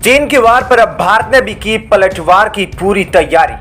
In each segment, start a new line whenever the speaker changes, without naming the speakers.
चीन के वार पर अब भारत ने भी की पलटवार की पूरी तैयारी।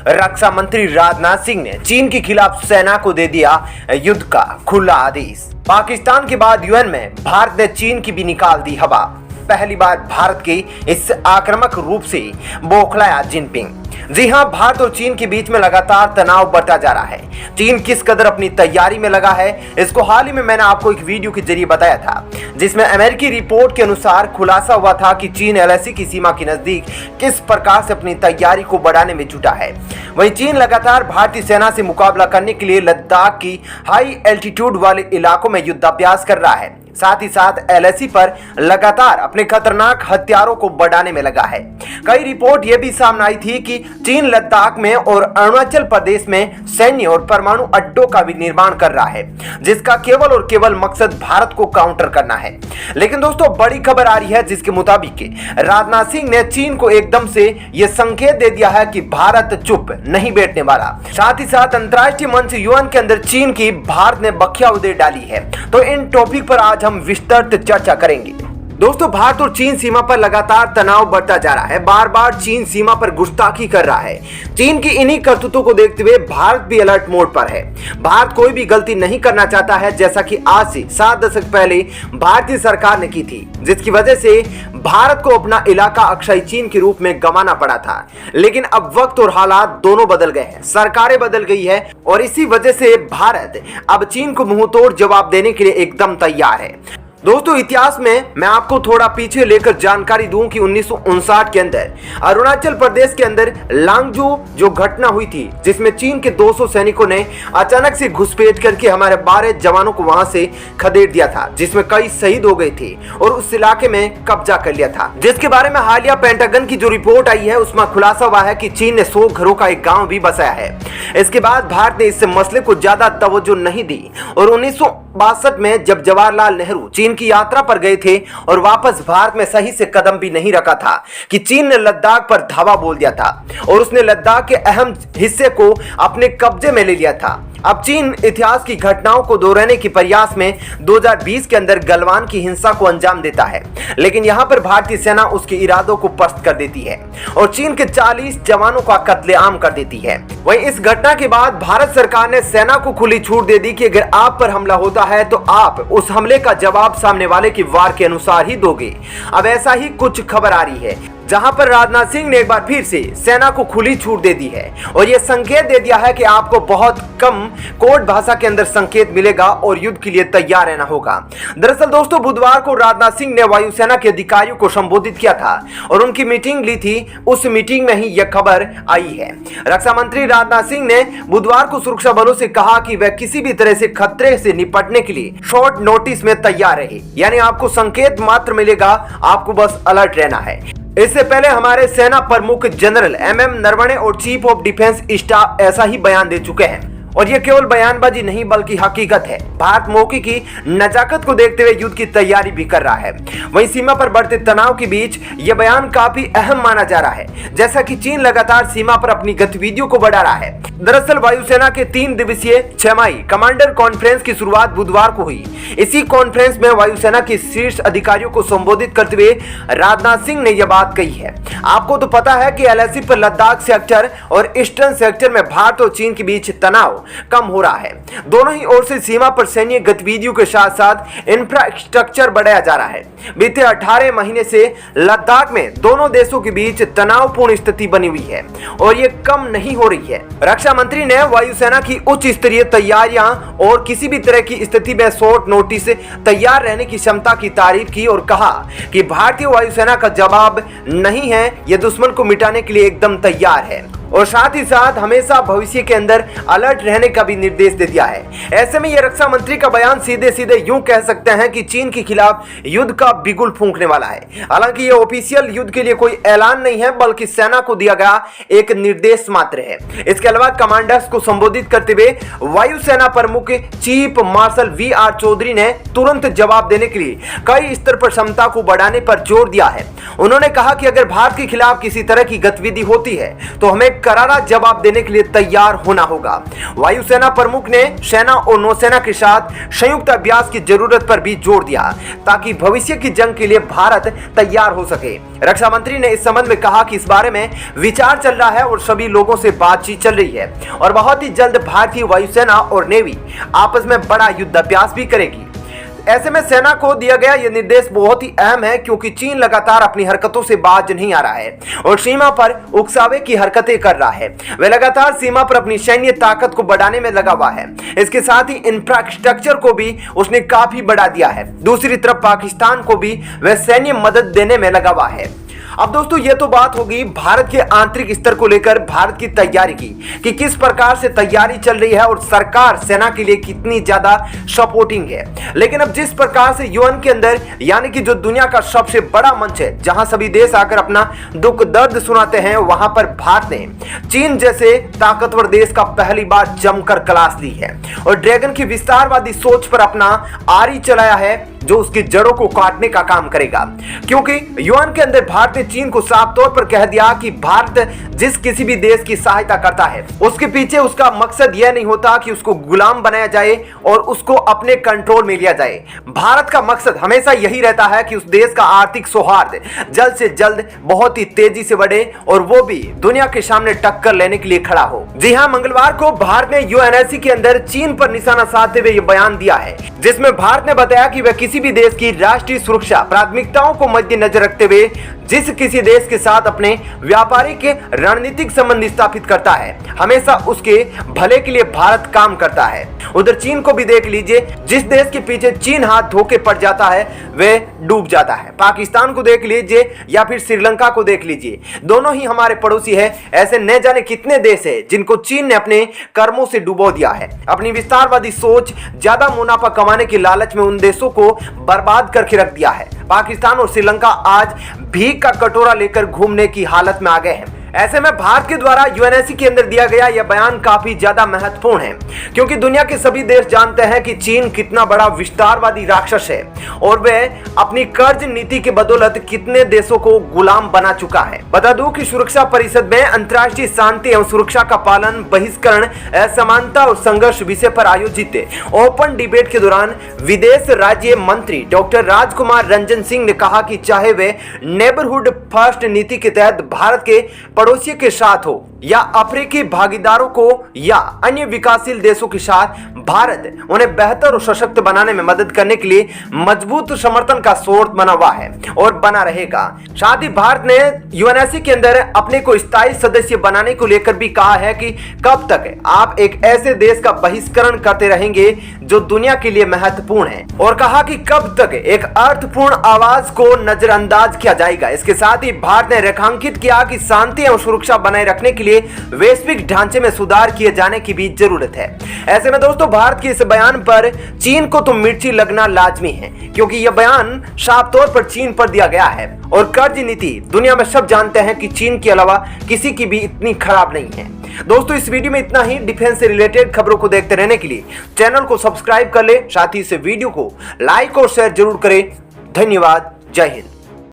रक्षा मंत्री राजनाथ सिंह ने चीन के खिलाफ सेना को दे दिया युद्ध का खुला आदेश। पाकिस्तान के बाद यूएन में भारत ने चीन की भी निकाल दी हवा। पहली बार भारत के इस आक्रामक रूप से बौखलाया जिनपिंग। जी हां, भारत और चीन के बीच में लगातार तनाव बढ़ता जा रहा है। चीन किस कदर अपनी तैयारी में लगा है, इसको हाल ही में मैंने आपको एक वीडियो के जरिए बताया था, जिसमें अमेरिकी रिपोर्ट के अनुसार खुलासा हुआ था कि चीन एलएसी की सीमा के नजदीक किस प्रकार से अपनी तैयारी को बढ़ाने में जुटा है। वहीं चीन लगातार भारतीय सेना से मुकाबला करने के लिए लद्दाख की हाई एल्टीट्यूड वाले इलाकों में युद्धाभ्यास कर रहा है। साथ ही साथ एलएसी पर लगातार अपने खतरनाक हथियारों को बढ़ाने में लगा है। कई रिपोर्ट यह भी सामने आई थी कि चीन लद्दाख में और अरुणाचल प्रदेश में सैन्य और परमाणु अड्डों का भी निर्माण कर रहा है, जिसका केवल और केवल मकसद भारत को काउंटर करना है। लेकिन दोस्तों, बड़ी खबर आ रही है जिसके मुताबिक राजनाथ सिंह ने चीन को एकदम से यह संकेत दे दिया है कि भारत चुप नहीं बैठने वाला। साथ ही साथ अंतर्राष्ट्रीय मंच यूएन के अंदर चीन की भारत ने बखिया उधेड़ डाली है। तो इन टॉपिक पर आज हम विस्तृत चर्चा करेंगे। दोस्तों, भारत और चीन सीमा पर लगातार तनाव बढ़ता जा रहा है। बार बार चीन सीमा पर गुस्ताखी कर रहा है। चीन की इन्हीं करतूतों को देखते हुए भारत भी अलर्ट मोड पर है। भारत कोई भी गलती नहीं करना चाहता है, जैसा कि आज से 7 दशक पहले भारतीय सरकार ने की थी, जिसकी वजह से भारत को अपना इलाका अक्षय चीन के रूप में गंवाना पड़ा था। लेकिन अब वक्त और हालात दोनों बदल गए हैं, सरकारें बदल गई है और इसी वजह से भारत अब चीन को मुंहतोड़ जवाब देने के लिए एकदम तैयार है। दोस्तों, इतिहास में मैं आपको थोड़ा पीछे लेकर जानकारी दूं कि 1959 के अंदर अरुणाचल प्रदेश के अंदर लांगजू जो घटना हुई थी, जिसमें चीन के 200 सैनिकों ने अचानक से घुसपैठ करके हमारे 12 जवानों को वहां से खदेड़ दिया था, जिसमें कई शहीद हो गए थे और उस इलाके में कब्जा कर लिया था। जिसके बारे में हालिया पेंटागन की जो रिपोर्ट आई है, उसमें खुलासा हुआ है कि चीन ने 100 घरों का एक गाँव भी बसाया है। इसके बाद भारत ने इस मसले को ज्यादा तवज्जो नहीं दी और 1962 में जब जवाहरलाल नेहरू चीन की यात्रा पर गए थे और वापस भारत में सही से कदम भी नहीं रखा था कि चीन ने लद्दाख पर धावा बोल दिया था और उसने लद्दाख के अहम हिस्से को अपने कब्जे में ले लिया था। अब चीन इतिहास की घटनाओं को दोहराने के प्रयास में 2020 के अंदर गलवान की हिंसा को अंजाम देता है, लेकिन यहां पर भारतीय सेना उसके इरादों को पस्त कर देती है और चीन के 40 जवानों का कत्लेआम कर देती है। वहीं इस घटना के बाद भारत सरकार ने सेना को खुली छूट दे दी कि अगर आप पर हमला होता है तो आप उस हमले का जवाब सामने वाले की वार के अनुसार ही दोगे। अब ऐसा ही कुछ खबर आ रही है, जहां पर राजनाथ सिंह ने एक बार फिर से सेना को खुली छूट दे दी है और यह संकेत दे दिया है कि आपको बहुत कम कोड भाषा के अंदर संकेत मिलेगा और युद्ध के लिए तैयार रहना होगा। दरअसल दोस्तों, बुधवार को राजनाथ सिंह ने वायुसेना के अधिकारियों को संबोधित किया था और उनकी मीटिंग ली थी। उस मीटिंग में ही यह खबर आई है। रक्षा मंत्री राजनाथ सिंह ने बुधवार को सुरक्षा बलों से कहा कि वह किसी भी तरह से खतरे से निपटने के लिए शॉर्ट नोटिस में तैयार रहे, यानी आपको संकेत मात्र मिलेगा, आपको बस अलर्ट रहना है। इससे पहले हमारे सेना प्रमुख जनरल एमएम नरवणे और चीफ ऑफ डिफेंस स्टाफ ऐसा ही बयान दे चुके हैं और यह केवल बयानबाजी नहीं बल्कि हकीकत है। भारत मौके की नजाकत को देखते हुए युद्ध की तैयारी भी कर रहा है। वहीं सीमा पर बढ़ते तनाव के बीच यह बयान काफी अहम माना जा रहा है, जैसा कि चीन लगातार सीमा पर अपनी गतिविधियों को बढ़ा रहा है। दरअसल वायुसेना के 3 दिवसीय छमाही कमांडर कॉन्फ्रेंस की शुरुआत बुधवार को हुई। इसी कॉन्फ्रेंस में वायुसेना के शीर्ष अधिकारियों को संबोधित करते हुए राजनाथ सिंह ने यह बात कही है। आपको तो पता है कि एलएसी पर लद्दाख सेक्टर और ईस्टर्न सेक्टर में भारत और चीन के बीच तनाव कम हो रहा है। दोनों ही ओर से सीमा पर सैन्य गतिविधियों के साथ साथ इंफ्रास्ट्रक्चर बढ़ाया जा रहा है। बीते 18 महीने से लद्दाख में दोनों देशों के बीच तनावपूर्ण स्थिति बनी हुई है और ये कम नहीं हो रही है। रक्षा मंत्री ने वायुसेना की उच्च स्तरीय तैयारियां और किसी भी तरह की स्थिति में शॉर्ट नोटिस तैयार रहने की क्षमता की तारीफ की और कहा कि भारतीय वायुसेना का जवाब नहीं है, यह दुश्मन को मिटाने के लिए एकदम तैयार है और साथ ही साथ हमेशा भविष्य के अंदर अलर्ट रहने का भी निर्देश दे दिया है। ऐसे में यह रक्षा मंत्री का बयान सीधे सीधे यूं कह सकते हैं कि चीन के खिलाफ युद्ध का बिगुल फूंकने वाला है। हालांकि यह ऑफिशियल युद्ध के लिए कोई ऐलान नहीं है, बल्कि सेना को दिया गया एक निर्देश मात्र है। इसके अलावा कमांडर्स को संबोधित करते हुए वायुसेना प्रमुख चीफ मार्शल वी.आर. चौधरी ने तुरंत जवाब देने के लिए कई स्तर पर क्षमता को बढ़ाने पर जोर दिया है। उन्होंने कहा कि अगर भारत के खिलाफ किसी तरह की गतिविधि होती है तो हमें करारा जवाब देने के लिए तैयार होना होगा। वायुसेना प्रमुख ने सेना और नौसेना के साथ संयुक्त अभ्यास की जरूरत पर भी जोर दिया ताकि भविष्य की जंग के लिए भारत तैयार हो सके। रक्षा मंत्री ने इस संबंध में कहा कि इस बारे में विचार चल रहा है और सभी लोगों से बातचीत चल रही है और बहुत ही जल्द भारतीय वायुसेना और नेवी आपस में बड़ा युद्धाभ्यास भी करेगी। ऐसे में सेना को दिया गया यह निर्देश बहुत ही अहम है क्योंकि चीन लगातार अपनी हरकतों से बाज नहीं आ रहा है और सीमा पर उकसावे की हरकतें कर रहा है। वह लगातार सीमा पर अपनी सैन्य ताकत को बढ़ाने में लगा हुआ है। इसके साथ ही इंफ्रास्ट्रक्चर को भी उसने काफी बढ़ा दिया है। दूसरी तरफ पाकिस्तान को भी वह सैन्य मदद देने में लगा हुआ है। अब दोस्तों ये तो बात होगी भारत के आंतरिक स्तर को लेकर भारत की तैयारी की कि किस प्रकार से तैयारी चल रही है और सरकार सेना के लिए कितनी ज्यादा सपोर्टिंग है। लेकिन अब जिस प्रकार से यूएन के अंदर यानी कि जो दुनिया का सबसे बड़ा मंच है जहां सभी देश आकर अपना दुख दर्द सुनाते हैं, वहां पर भारत ने चीन जैसे ताकतवर देश का पहली बार जमकर क्लास ली है और ड्रैगन की विस्तारवादी सोच पर अपना आरी चलाया है जो उसकी जड़ों को काटने का काम करेगा। क्योंकि यूएन के अंदर भारत ने चीन को साफ तौर पर कह दिया कि भारत जिस किसी भी देश की सहायता करता है उसके पीछे उसका मकसद यह नहीं होता कि उसको गुलाम बनाया जाए और उसको अपने कंट्रोल में लिया जाए। भारत का मकसद हमेशा यही रहता है कि उस देश का आर्थिक सौहार्द जल्द से जल्द बहुत ही तेजी से बढ़े और वो भी दुनिया के सामने टक्कर लेने के लिए खड़ा हो। जी हाँ, मंगलवार को भारत ने यूएनएससी के अंदर चीन पर निशाना साधते हुए यह बयान दिया है जिसमें भारत ने बताया कि वह किसी भी देश की राष्ट्रीय सुरक्षा प्राथमिकताओं को मद्देनजर रखते हुए जिस किसी देश के साथ अपने व्यापारिक रणनीतिक संबंध स्थापित करता है हमेशा उसके भले के लिए भारत काम करता है। उधर चीन को भी देख लीजिए, जिस देश के पीछे चीन हाथ धोके पड़ जाता है वह डूब जाता है। पाकिस्तान को देख लीजिए या फिर श्रीलंका को देख लीजिए, दोनों ही हमारे पड़ोसी है। ऐसे न जाने कितने देश है जिनको चीन ने अपने कर्मों से डुबो दिया है। अपनी विस्तारवादी सोच, ज्यादा मुनाफा कमाने के लालच में उन देशों को बर्बाद करके रख दिया है। पाकिस्तान और श्रीलंका आज भीख का कटोरा लेकर घूमने की हालत में आ गए हैं। ऐसे में भारत के द्वारा यूएनएससी के अंदर दिया गया यह बयान काफी ज्यादा महत्वपूर्ण है क्योंकि दुनिया के सभी देश जानते हैं कि चीन कितना बड़ा विस्तारवादी राक्षस है और वह अपनी कर्ज नीति के बदौलत कितने देशों को गुलाम बना चुका है। बता दूं कि सुरक्षा परिषद में अंतर्राष्ट्रीय शांति एवं सुरक्षा का पालन, बहिष्करण, असमानता और संघर्ष विषय पर आयोजित ओपन डिबेट के दौरान विदेश राज्य मंत्री डॉक्टर राजकुमार रंजन सिंह ने कहा कि चाहे वे नेबरहुड फर्स्ट नीति के तहत भारत के पड़ोसी के साथ हो या अफ्रीकी भागीदारों को या अन्य विकासशील देशों के साथ, भारत उन्हें बेहतर और सशक्त बनाने में मदद करने के लिए मजबूत समर्थन का स्रोत बना हुआ है और बना रहेगा। साथ ही भारत ने यूएनएससी के अंदर अपने को स्थायी सदस्य बनाने को लेकर भी कहा है कि कब तक आप एक ऐसे देश का बहिष्करण करते रहेंगे जो दुनिया के लिए महत्वपूर्ण है और कहा कि कब तक एक अर्थपूर्ण आवाज को नजरअंदाज किया जाएगा। इसके साथ ही भारत ने रेखांकित किया कि शांति और सुरक्षा बनाए रखने के लिए वैश्विक ढांचे में सुधार किए जाने की भी जरूरत है। ऐसे में दोस्तों भारत के इस बयान पर चीन को तो मिर्ची लगना लाजमी है क्योंकि यह बयान साफ तौर पर चीन पर दिया गया है और कर्ज नीति दुनिया में सब जानते हैं कि चीन के अलावा किसी की भी इतनी खराब नहीं है। दोस्तों इस वीडियो में इतना ही। डिफेंस से रिलेटेड खबरों को देखते रहने के लिए चैनल को सब्सक्राइब कर ले, साथ ही इस वीडियो को लाइक और शेयर जरूर करें। धन्यवाद। जय हिंद।